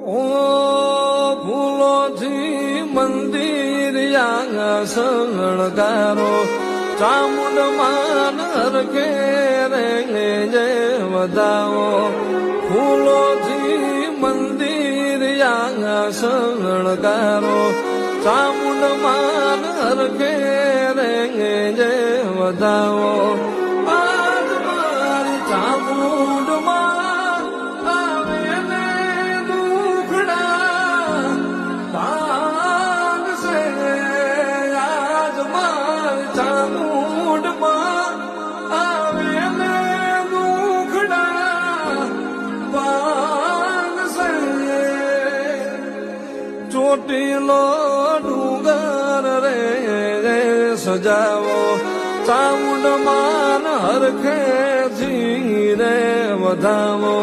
ઓ ફૂલોથી મંદિર શણગારો ચામુંડ માન હરખે રે જય વધાવો ફૂલોથી મંદિર શણગારો ચામુંડ માન હરખે રે જય વધાવો આજ મારી ચામુંડ માં આવે ને દુખડા ભાગશે આજ મારી ચામુંડ માં આવે ને દુખડા ભાગશે ચોટીલો ડુંગર રે સજાવો ચામુંડ માન હરખે જી રે વધાવો